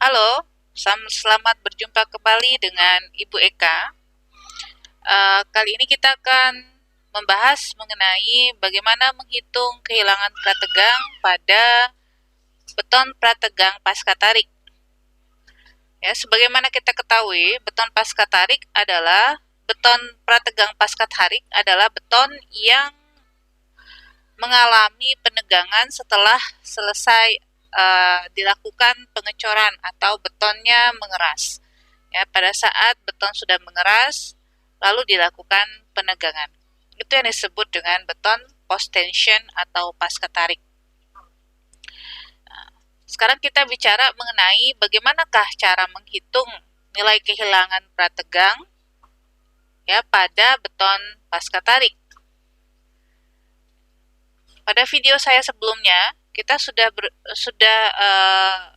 Halo, selamat berjumpa kembali dengan Ibu Eka. Kali ini kita akan membahas mengenai bagaimana menghitung kehilangan prategang pada beton prategang pasca tarik. Ya, sebagaimana kita ketahui, beton pasca tarik adalah beton prategang pasca tarik adalah beton yang mengalami penegangan setelah selesai dilakukan pengecoran atau betonnya mengeras. Ya, pada saat beton sudah mengeras, lalu dilakukan penegangan. Itu yang disebut dengan beton post tension atau pasca tarik. Nah, sekarang kita bicara mengenai bagaimanakah cara menghitung nilai kehilangan prategang ya pada beton pasca tarik. Pada video saya sebelumnya, kita sudah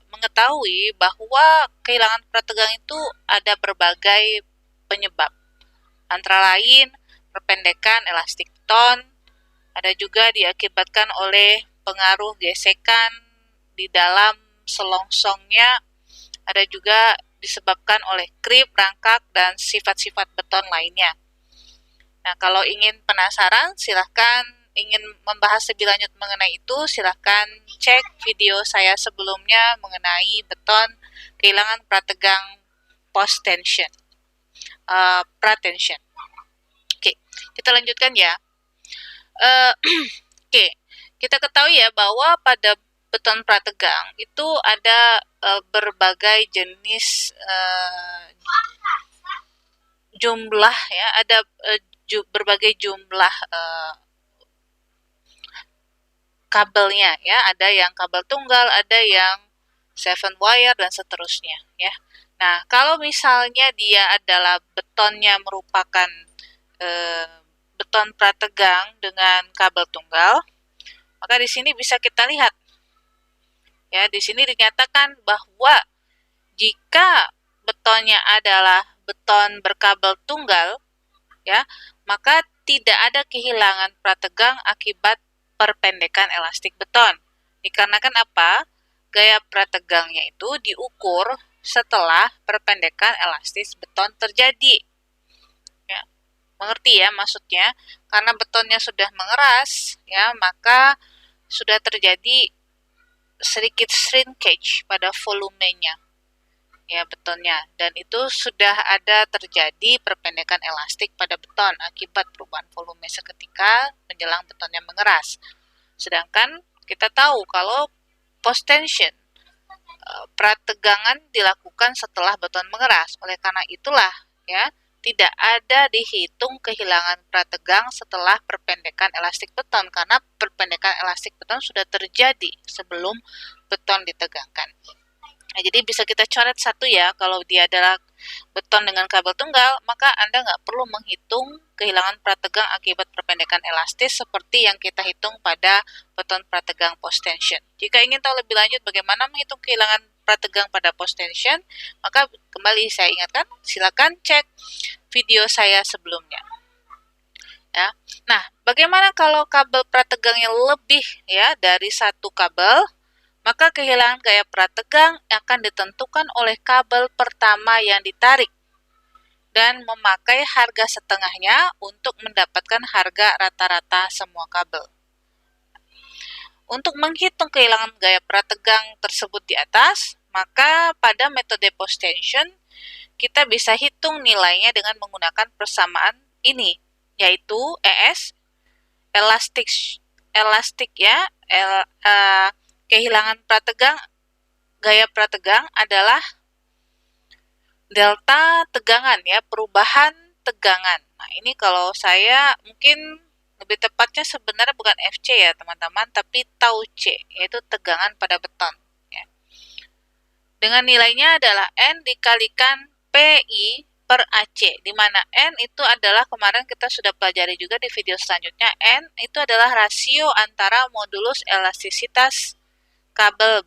mengetahui bahwa kehilangan prategang itu ada berbagai penyebab. Antara lain, perpendekan elastik beton, ada juga diakibatkan oleh pengaruh gesekan di dalam selongsongnya, ada juga disebabkan oleh krip, rangkak, dan sifat-sifat beton lainnya. Nah, kalau ingin penasaran, ingin membahas lebih lanjut mengenai itu, silahkan cek video saya sebelumnya mengenai beton kehilangan prategang post tension, pratension. Oke, kita lanjutkan ya. Oke, kita ketahui ya bahwa pada beton prategang itu ada berbagai jenis jumlah ya, ada berbagai jumlah kabelnya ya, ada yang kabel tunggal, ada yang 7 wire dan seterusnya ya. Nah, kalau misalnya dia adalah betonnya merupakan beton prategang dengan kabel tunggal, maka di sini bisa kita lihat ya, di sini dinyatakan bahwa jika betonnya adalah beton berkabel tunggal ya, maka tidak ada kehilangan prategang akibat perpendekan elastik beton. Dikarenakan apa? Gaya prategangnya itu diukur setelah perpendekan elastis beton terjadi. Ya, mengerti ya maksudnya? Karena betonnya sudah mengeras, ya, maka sudah terjadi sedikit shrinkage pada volumenya. Ya, betonnya, dan itu sudah ada terjadi perpendekan elastik pada beton akibat perubahan volume seketika menjelang betonnya mengeras. Sedangkan kita tahu kalau post tension prategangan dilakukan setelah beton mengeras. Oleh karena itulah ya, tidak ada dihitung kehilangan prategang setelah perpendekan elastik beton karena perpendekan elastik beton sudah terjadi sebelum beton ditegangkan. Nah, jadi bisa kita coret satu ya, kalau dia adalah beton dengan kabel tunggal, maka Anda nggak perlu menghitung kehilangan prategang akibat perpendekan elastis seperti yang kita hitung pada beton prategang post tension. Jika ingin tahu lebih lanjut bagaimana menghitung kehilangan prategang pada post tension, maka kembali saya ingatkan, silakan cek video saya sebelumnya. Ya. Nah, bagaimana kalau kabel prategangnya lebih ya dari satu kabel? Maka kehilangan gaya prategang akan ditentukan oleh kabel pertama yang ditarik dan memakai harga setengahnya untuk mendapatkan harga rata-rata semua kabel. Untuk menghitung kehilangan gaya prategang tersebut di atas, maka pada metode post tension kita bisa hitung nilainya dengan menggunakan persamaan ini, yaitu ES elastik ya, kehilangan prategang, gaya prategang adalah delta tegangan ya, perubahan tegangan. Nah, ini kalau saya mungkin lebih tepatnya sebenarnya bukan FC ya teman-teman, tapi tau C, yaitu tegangan pada beton. Ya. Dengan nilainya adalah N dikalikan PI per AC, di mana N itu adalah, kemarin kita sudah pelajari juga di video selanjutnya, N itu adalah rasio antara modulus elastisitas kabel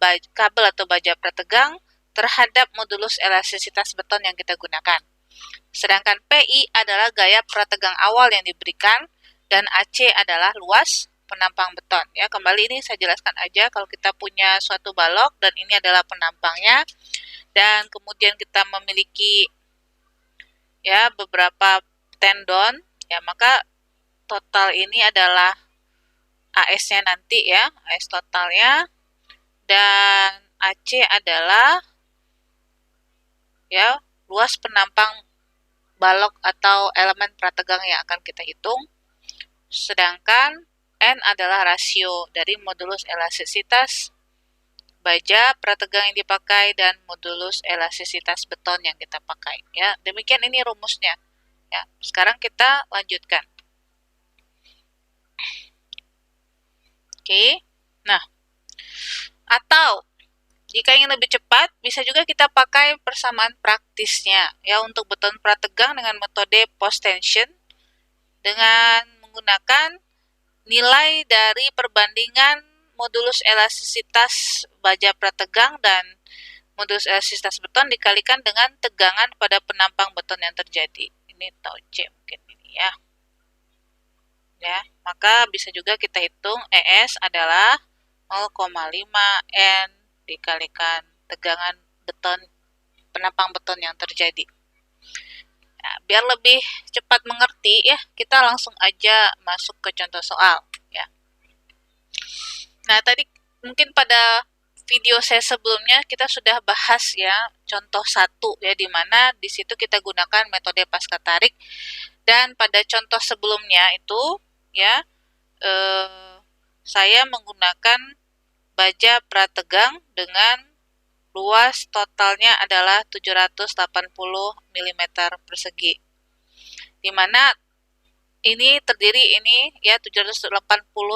atau baja prategang terhadap modulus elastisitas beton yang kita gunakan. Sedangkan PI adalah gaya prategang awal yang diberikan dan AC adalah luas penampang beton. Ya, kembali ini saya jelaskan aja, kalau kita punya suatu balok dan ini adalah penampangnya, dan kemudian kita memiliki ya beberapa tendon, ya maka total ini adalah AS-nya nanti ya, AS totalnya, dan AC adalah ya luas penampang balok atau elemen prategang yang akan kita hitung. Sedangkan N adalah rasio dari modulus elastisitas baja prategang yang dipakai dan modulus elastisitas beton yang kita pakai. Ya, demikian ini rumusnya. Ya, sekarang kita lanjutkan. Oke. Nah, atau jika ingin lebih cepat, bisa juga kita pakai persamaan praktisnya ya untuk beton prategang dengan metode post tension dengan menggunakan nilai dari perbandingan modulus elastisitas baja prategang dan modulus elastisitas beton dikalikan dengan tegangan pada penampang beton yang terjadi. Ini tau C mungkin ini ya. Ya, maka bisa juga kita hitung ES adalah 0,5 N dikalikan tegangan beton penampang beton yang terjadi. Nah, biar lebih cepat mengerti ya, kita langsung aja masuk ke contoh soal ya. Nah, tadi mungkin pada video saya sebelumnya kita sudah bahas ya contoh 1 ya, di mana di situ kita gunakan metode pasca tarik, dan pada contoh sebelumnya itu ya saya menggunakan baja prategang dengan luas totalnya adalah 780 mm persegi. Di mana ini terdiri ini ya 780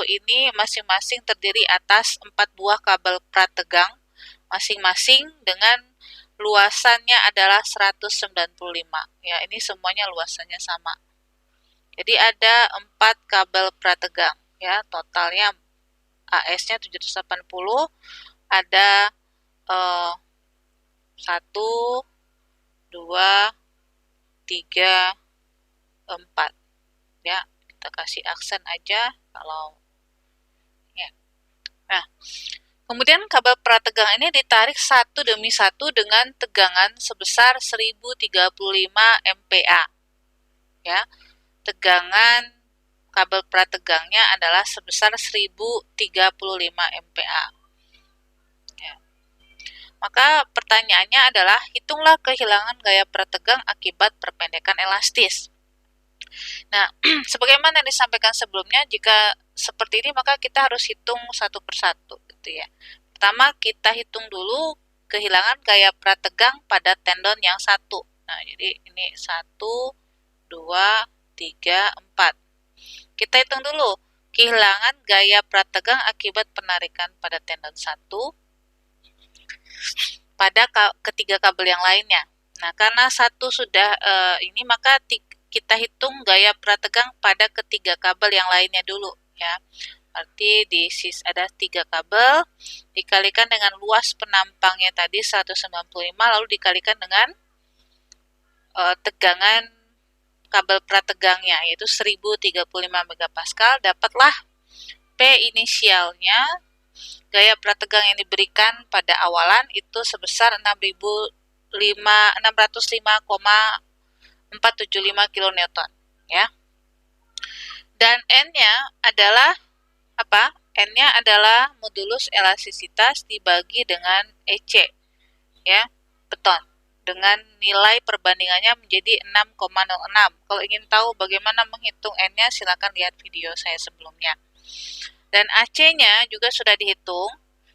ini masing-masing terdiri atas 4 buah kabel prategang masing-masing dengan luasannya adalah 195. Ya, ini semuanya luasannya sama. Jadi ada 4 kabel prategang ya, totalnya AS-nya 780, ada 1, 2, 3, 4 ya, kita kasih aksen aja kalau ya. Nah, kemudian kabel prategang ini ditarik satu demi satu dengan tegangan sebesar 1035 MPa ya. Tegangan kabel prategangnya adalah sebesar 1035 MPa. Ya. Maka pertanyaannya adalah, hitunglah kehilangan gaya prategang akibat perpendekan elastis. Nah, sebagaimana yang disampaikan sebelumnya, jika seperti ini maka kita harus hitung satu persatu gitu ya. Pertama, kita hitung dulu kehilangan gaya prategang pada tendon yang satu. Nah, jadi ini 1, 2, 3, 4. Kita hitung dulu kehilangan gaya prategang akibat penarikan pada tendon 1 pada ketiga kabel yang lainnya. Nah, karena satu sudah ini, maka kita hitung gaya prategang pada ketiga kabel yang lainnya dulu ya. Berarti ada 3 kabel dikalikan dengan luas penampangnya tadi 195, lalu dikalikan dengan tegangan kabel prategangnya yaitu 1035 megapascal, dapatlah P inisialnya gaya prategang yang diberikan pada awalan itu sebesar 605,475 kN ya. Dan N-nya adalah apa? N-nya adalah modulus elastisitas dibagi dengan EC ya, beton, dengan nilai perbandingannya menjadi 6,06. Kalau ingin tahu bagaimana menghitung N-nya, silakan lihat video saya sebelumnya. Dan AC-nya juga sudah dihitung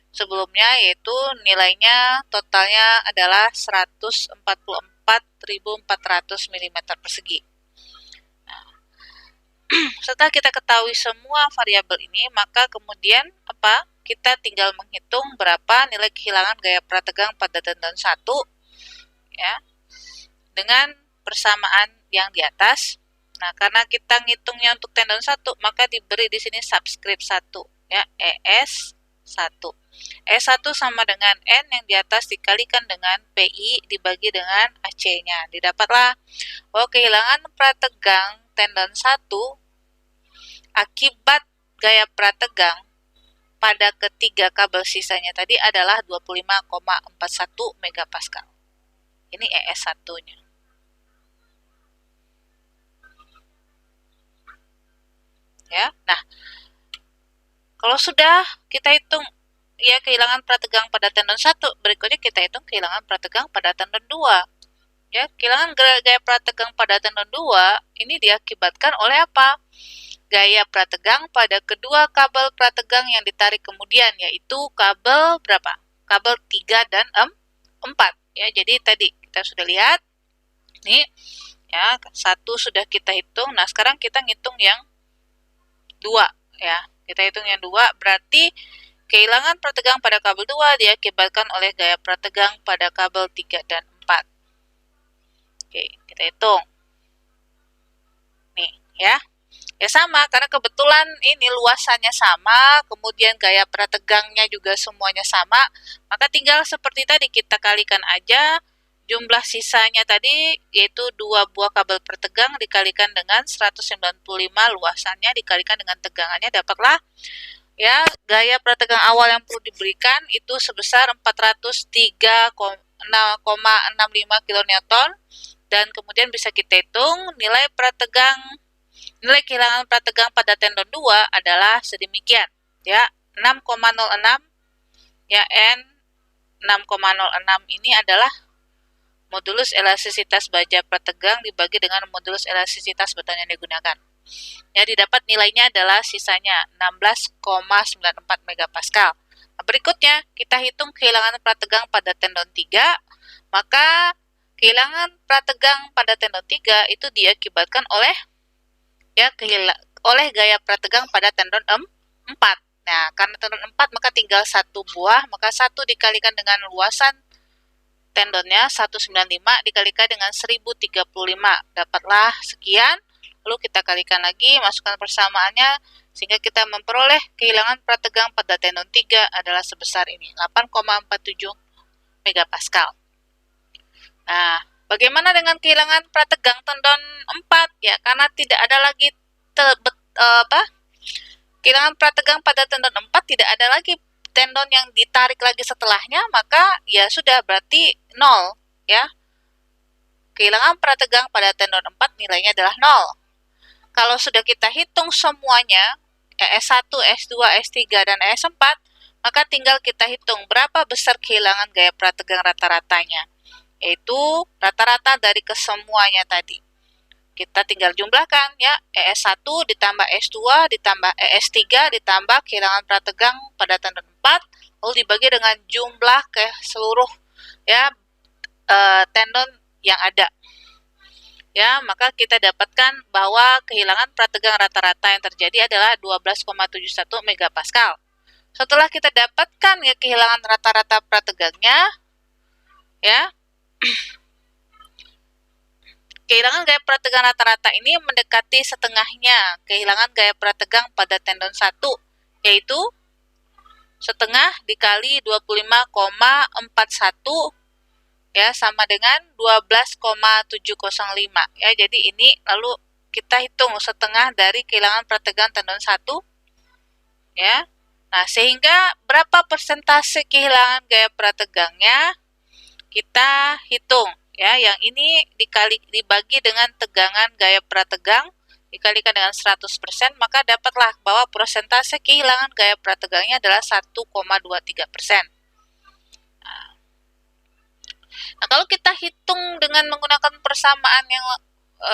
sebelumnya, yaitu nilainya totalnya adalah 144.400 mm persegi. Nah, setelah kita ketahui semua variabel ini, maka kemudian apa? Kita tinggal menghitung berapa nilai kehilangan gaya prategang pada tendon 1 ya, dengan persamaan yang di atas. Nah, karena kita ngitungnya untuk tendon 1, maka diberi di sini subscript 1 ya, ES 1. E1 sama dengan N yang di atas dikalikan dengan PI dibagi dengan AC-nya. Didapatlah bahwa kehilangan prategang tendon 1 akibat gaya prategang pada ketiga kabel sisanya tadi adalah 25,41 megapascal. Ini ES1-nya. Ya. Nah, kalau sudah kita hitung ya kehilangan prategang pada tendon 1, berikutnya kita hitung kehilangan prategang pada tendon 2. Ya, kehilangan gaya prategang pada tendon 2 ini diakibatkan oleh apa? Gaya prategang pada kedua kabel prategang yang ditarik kemudian, yaitu kabel berapa? Kabel 3 dan 4. Ya, jadi tadi kita sudah lihat nih ya, 1 sudah kita hitung. Nah, sekarang kita ngitung yang 2 ya. Kita hitung yang 2 berarti kehilangan prategang pada kabel 2 diakibatkan oleh gaya prategang pada kabel 3 dan 4. Oke, kita hitung. Nih, ya. Ya sama, karena kebetulan ini luasannya sama, kemudian gaya prategangnya juga semuanya sama, maka tinggal seperti tadi kita kalikan aja jumlah sisanya tadi, yaitu 2 buah kabel prategang dikalikan dengan 195 luasannya dikalikan dengan tegangannya, dapatlah ya gaya prategang awal yang perlu diberikan itu sebesar 403,65 kN, dan kemudian bisa kita hitung nilai kehilangan prategang pada tendon 2 adalah sedemikian ya, 6,06 ya, N 6,06 ini adalah modulus elastisitas baja prategang dibagi dengan modulus elastisitas beton yang digunakan. Ya, didapat nilainya adalah sisanya 16,94 megapascal. Nah, berikutnya kita hitung kehilangan prategang pada tendon 3, maka kehilangan prategang pada tendon 3 itu diakibatkan oleh oleh gaya prategang pada tendon 4. Nah, karena tendon 4 maka tinggal 1 buah, maka 1 dikalikan dengan luasan tendonnya 195 dikalikan dengan 1035, dapatlah sekian. Lalu kita kalikan lagi, masukkan persamaannya sehingga kita memperoleh kehilangan prategang pada tendon 3 adalah sebesar ini, 8,47 megapascal. Nah, bagaimana dengan kehilangan prategang tendon 4 ya, karena tidak ada lagi kehilangan prategang pada tendon 4, tidak ada lagi tendon yang ditarik lagi setelahnya, maka ya sudah berarti 0 ya. Kehilangan prategang pada tendon 4 nilainya adalah 0. Kalau sudah kita hitung semuanya, ES1, S2, S3, dan ES4, maka tinggal kita hitung berapa besar kehilangan gaya prategang rata-ratanya, yaitu rata-rata dari kesemuanya tadi. Kita tinggal jumlahkan ya, ES1 ditambah S2 ditambah ES3 ditambah kehilangan prategang pada tendon 4, lalu dibagi dengan jumlah ke seluruh ya tendon yang ada. Ya, maka kita dapatkan bahwa kehilangan prategang rata-rata yang terjadi adalah 12,71 megapascal. Setelah kita dapatkan ya kehilangan rata-rata prategangnya, ya, kehilangan gaya prategang rata-rata ini mendekati setengahnya kehilangan gaya prategang pada tendon 1, yaitu setengah dikali 25,41 ya, sama dengan 12,705 ya. Jadi ini lalu kita hitung setengah dari kehilangan prategang tendon 1 ya. Nah, sehingga berapa persentase kehilangan gaya prategangnya kita hitung ya. Yang ini dibagi dengan tegangan gaya prategang dikalikan dengan 100%, maka dapatlah bahwa persentase kehilangan gaya prategangnya adalah 1,23%. Nah, kalau kita hitung dengan menggunakan persamaan yang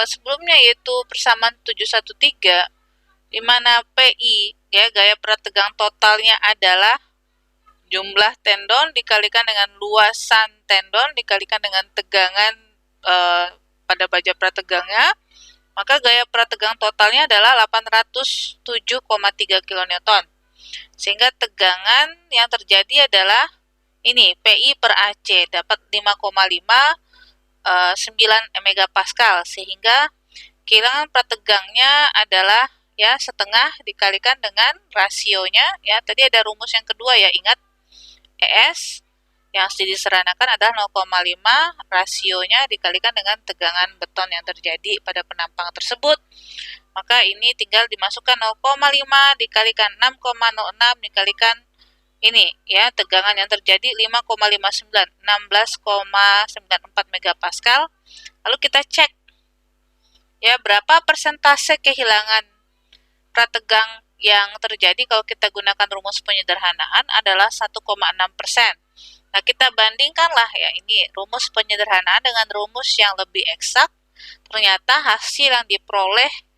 sebelumnya, yaitu persamaan 713, di mana PI ya gaya prategang totalnya adalah jumlah tendon dikalikan dengan luasan tendon dikalikan dengan tegangan pada baja prategangnya, maka gaya prategang totalnya adalah 807,3 kN. Sehingga tegangan yang terjadi adalah ini PI per AC dapat 5,59 megapascal, sehingga kehilangan prategangnya adalah ya setengah dikalikan dengan rasionya ya. Tadi ada rumus yang kedua ya, ingat ES yang diseranakan adalah 0,5 rasionya dikalikan dengan tegangan beton yang terjadi pada penampang tersebut. Maka ini tinggal dimasukkan 0,5 dikalikan 6,06 dikalikan Ini ya, tegangan yang terjadi 5,59, 16,94 megapascal. Lalu kita cek ya berapa persentase kehilangan prategang yang terjadi kalau kita gunakan rumus penyederhanaan adalah 1,6%. Nah, kita bandingkanlah ya ini rumus penyederhanaan dengan rumus yang lebih eksak. Ternyata hasil yang diperoleh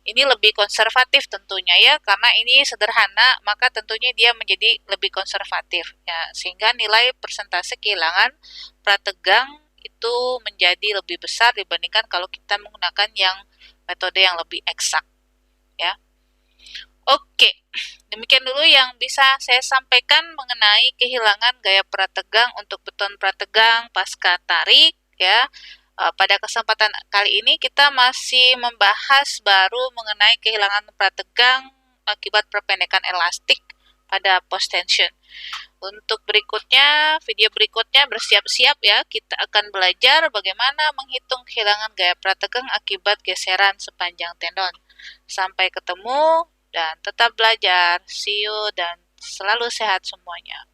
ini lebih konservatif tentunya ya, karena ini sederhana, maka tentunya dia menjadi lebih konservatif ya, sehingga nilai persentase kehilangan prategang itu menjadi lebih besar dibandingkan kalau kita menggunakan yang metode yang lebih eksak ya. Oke, demikian dulu yang bisa saya sampaikan mengenai kehilangan gaya prategang untuk beton prategang pasca tarik ya. Pada kesempatan kali ini kita masih membahas baru mengenai kehilangan prategang akibat perpendekan elastik pada post tension. Untuk berikutnya, video berikutnya bersiap-siap ya, kita akan belajar bagaimana menghitung kehilangan gaya prategang akibat geseran sepanjang tendon. Sampai ketemu dan tetap belajar. See you dan selalu sehat semuanya.